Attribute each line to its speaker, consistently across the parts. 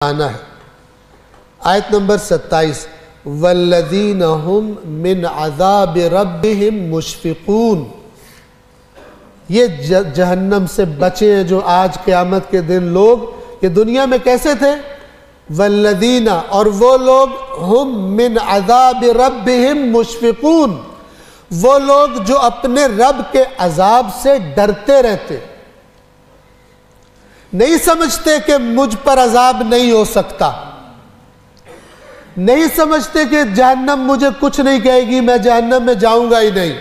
Speaker 1: آنا ہے۔ آیت نمبر 27 والذین هم من عذاب ربهم مشفقون، یہ جہنم سے بچے ہیں جو آج قیامت کے دن لوگ یہ دنیا میں کیسے تھے؟ والذین، اور وہ لوگ ہم من عذاب ربهم مشفقون، وہ لوگ جو اپنے رب کے عذاب سے ڈرتے رہتے، نہیں سمجھتے کہ مجھ پر عذاب نہیں ہو سکتا، نہیں سمجھتے کہ جہنم مجھے کچھ نہیں کہے گی، میں جہنم میں جاؤں گا ہی نہیں،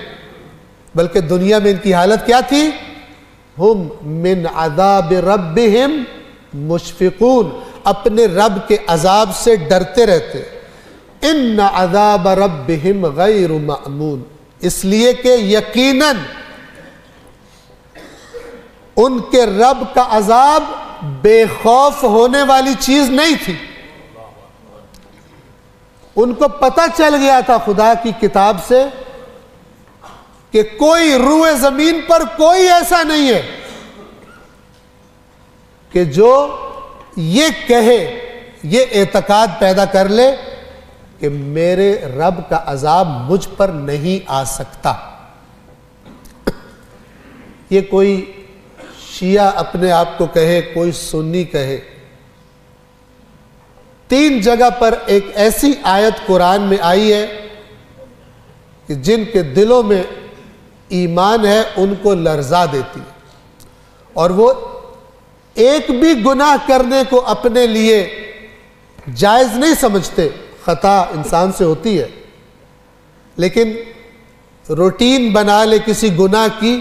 Speaker 1: بلکہ دنیا میں ان کی حالت کیا تھی؟ ہم من عذاب ربهم مشفقون، اپنے رب کے عذاب سے ڈرتے رہتے۔ ان عذاب ربهم غیر مأمون، اس لیے کہ یقیناً ان کے رب کا عذاب بے خوف ہونے والی چیز نہیں تھی۔ ان کو پتہ چل گیا تھا خدا کی کتاب سے کہ کوئی روئے زمین پر کوئی ایسا نہیں ہے کہ جو یہ کہے، یہ اعتقاد پیدا کر لے کہ میرے رب کا عذاب مجھ پر نہیں آ سکتا۔ یہ کوئی شیعہ اپنے آپ کو کہے، کوئی سنی کہے، 3 جگہ پر ایک ایسی آیت قرآن میں آئی ہے کہ جن کے دلوں میں ایمان ہے ان کو لرزا دیتی ہے، اور وہ ایک بھی گناہ کرنے کو اپنے لیے جائز نہیں سمجھتے۔ خطا انسان سے ہوتی ہے، لیکن روٹین بنا لے کسی گناہ کی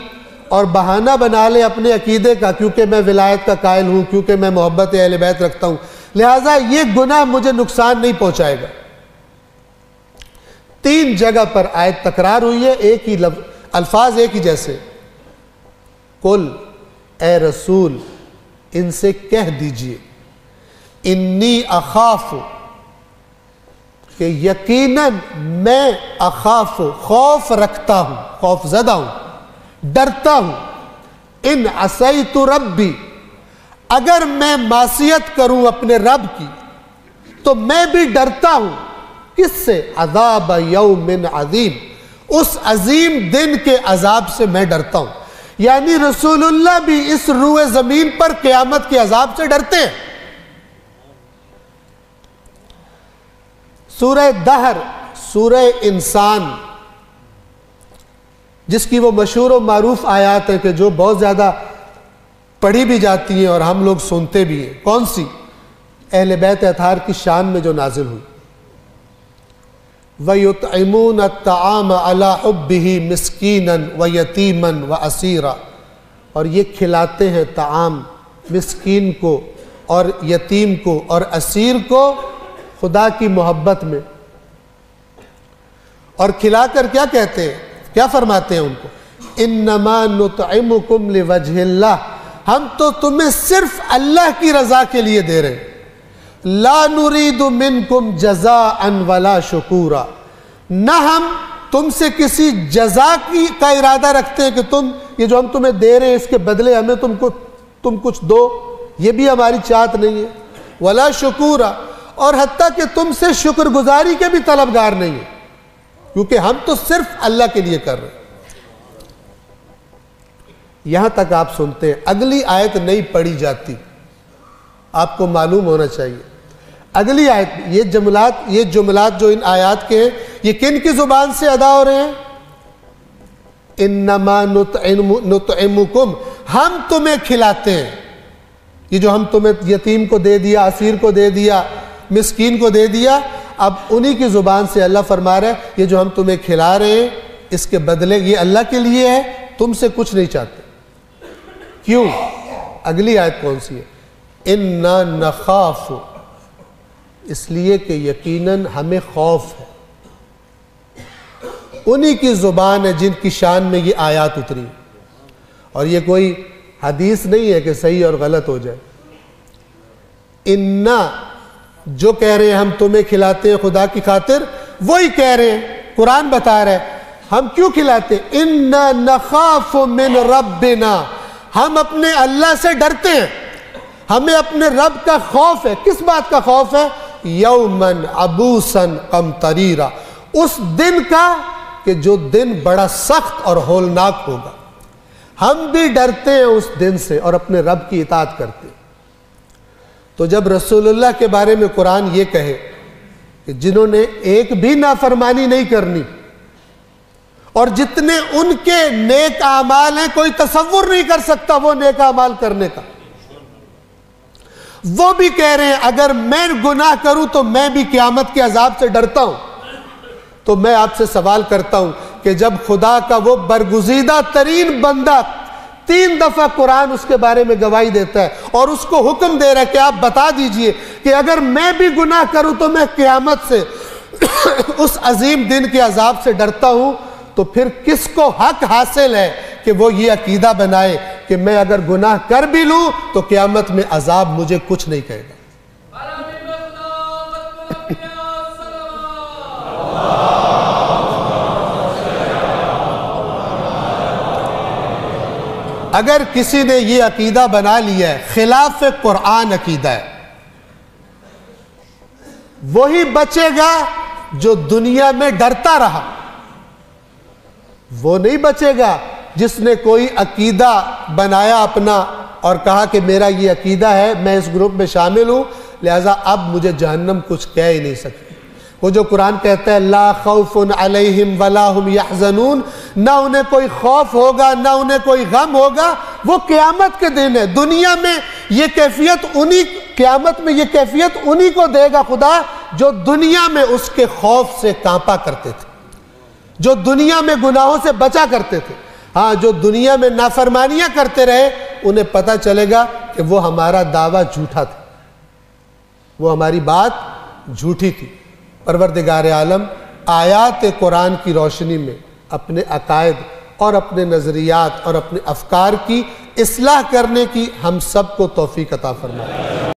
Speaker 1: اور بہانہ بنا لے اپنے عقیدے کا، کیونکہ میں ولایت کا قائل ہوں، کیونکہ میں محبت اہل بیت رکھتا ہوں، لہٰذا یہ گناہ مجھے نقصان نہیں پہنچائے گا۔ 3 جگہ پر آیت تکرار ہوئی ہے، ایک ہی الفاظ ایک ہی جیسے۔ قل، اے رسول ان سے کہہ دیجئے، انی اخاف، کہ یقیناً میں اخاف، خوف رکھتا ہوں، خوف زدہ ہوں، ڈرتا ہوں، ان عصیت ربی، اگر میں معصیت کروں اپنے رب کی تو میں بھی ڈرتا ہوں، کس سے؟ عذاب یوم عظیم، اس عظیم دن کے عذاب سے میں ڈرتا ہوں۔ یعنی رسول اللہ بھی اس روئے زمین پر قیامت کے عذاب سے ڈرتے ہیں۔ سورہ دہر، سورہ انسان، جس کی وہ مشہور و معروف آیات ہے کہ جو بہت زیادہ پڑھی بھی جاتی ہیں اور ہم لوگ سنتے بھی ہیں۔ کون سی؟ اہل بیت اطہار کی شان میں جو نازل ہوئی۔ وَيُطْعِمُونَ الطَّعَامَ عَلَىٰ حُبِّهِ مِسْكِينًا وَيَتِيمًا وَأَسِيرًا، اور یہ کھلاتے ہیں طعام مسکین کو اور یتیم کو اور اسیر کو خدا کی محبت میں، اور کھلا کر کیا کہتے ہیں، کیا فرماتے ہیں ان کو؟ انما نطعمکم لوجہ اللہ، ہم تو تمہیں صرف اللہ کی رضا کے لیے دے رہے ہیں، لا نرید منکم جزاء ولا شکورا، نہ ہم تم سے کسی جزا کا ارادہ رکھتے ہیں کہ تم یہ جو ہم تمہیں دے رہے ہیں اس کے بدلے ہمیں تم کچھ دو، یہ بھی ہماری چاہت نہیں ہے، ولا شکورا، اور حتیٰ کہ تم سے شکر گزاری کے بھی طلبگار نہیں ہیں، کیونکہ ہم تو صرف اللہ کے لیے کر رہے ہیں۔ یہاں تک آپ سنتے ہیں، اگلی آیت نہیں پڑھی جاتی، آپ کو معلوم ہونا چاہیے۔ اگلی آیت، یہ جملات جو ان آیات کے ہیں یہ کن کی زبان سے ادا ہو رہے ہیں؟ انما نطعمکم، ہم تمہیں کھلاتے ہیں، یہ جو ہم تمہیں یتیم کو دے دیا، اسیر کو دے دیا، مسکین کو دے دیا، اب انہی کی زبان سے اللہ فرما رہا ہے یہ جو ہم تمہیں کھلا رہے ہیں اس کے بدلے یہ اللہ کے لیے ہے، تم سے کچھ نہیں چاہتے۔ کیوں؟ اگلی آیت کون سی ہے؟ اِنَّا نَخَافُ، اس لیے کہ یقیناً ہمیں خوف ہے۔ انہی کی زبان ہے جن کی شان میں یہ آیات اتری، اور یہ کوئی حدیث نہیں ہے کہ صحیح اور غلط ہو جائے۔ اِنَّا، جو کہہ رہے ہیں ہم تمہیں کھلاتے ہیں خدا کی خاطر، وہی کہہ رہے ہیں، قرآن بتا رہا ہے ہم کیوں کھلاتے ہیں؟ اِنَّا نَخَافُ مِن رَبِّنَا، ہم اپنے اللہ سے ڈرتے ہیں۔ ہمیں اپنے رب کا خوف ہے. کس بات کا خوف ہے؟ یومن عبوسن قمطریرا، اس دن کا کہ جو دن بڑا سخت اور ہولناک ہوگا. ہم بھی ڈرتے ہیں اس دن سے اور اپنے رب کی اطاعت کرتے ہیں. تو جب رسول اللہ کے بارے میں قرآن یہ کہے کہ جنہوں نے ایک بھی نافرمانی نہیں کرنی، اور جتنے ان کے نیک اعمال ہیں کوئی تصور نہیں کر سکتا وہ نیک اعمال کرنے کا، وہ بھی کہہ رہے ہیں اگر میں گناہ کروں تو میں بھی قیامت کے عذاب سے ڈرتا ہوں. تو میں آپ سے سوال کرتا ہوں کہ جب خدا کا وہ برگزیدہ ترین بندہ 3 دفعہ قرآن اس کے بارے میں گواہی دیتا ہے اور اس کو حکم دے رہا ہے کہ آپ بتا دیجئے کہ اگر میں بھی گناہ کروں تو میں قیامت سے اس عظیم دن کے عذاب سے ڈرتا ہوں، تو پھر کس کو حق حاصل ہے کہ وہ یہ عقیدہ بنائے کہ میں اگر گناہ کر بھی لوں تو قیامت میں عذاب مجھے کچھ نہیں کہے گا. اگر کسی نے یہ عقیدہ بنا لیا ہے، خلاف قرآن عقیدہ ہے، وہی بچے گا جو دنیا میں ڈرتا رہا. وہ نہیں بچے گا جس نے کوئی عقیدہ بنایا اپنا اور کہا کہ میرا یہ عقیدہ ہے، میں اس گروپ میں شامل ہوں، لہذا اب مجھے جہنم کچھ کہہ ہی نہیں سکتی. وہ جو قرآن کہتا ہے لا خوف علیہم ولا ہم یحزنون، نہ انہیں کوئی خوف ہوگا نہ انہیں کوئی غم ہوگا، وہ قیامت کے دن ہے. دنیا میں یہ کیفیت قیامت میں یہ کیفیت انہی کو دے گا خدا جو دنیا میں اس کے خوف سے کانپا کرتے تھے، جو دنیا میں گناہوں سے بچا کرتے تھے. ہاں، جو دنیا میں نافرمانیاں کرتے رہے انہیں پتہ چلے گا کہ وہ ہمارا دعویٰ جھوٹا تھا، وہ ہماری بات جھوٹی تھی. پروردگار عالم آیات قرآن کی روشنی میں اپنے عقائد اور اپنے نظریات اور اپنے افکار کی اصلاح کرنے کی ہم سب کو توفیق عطا فرمائے.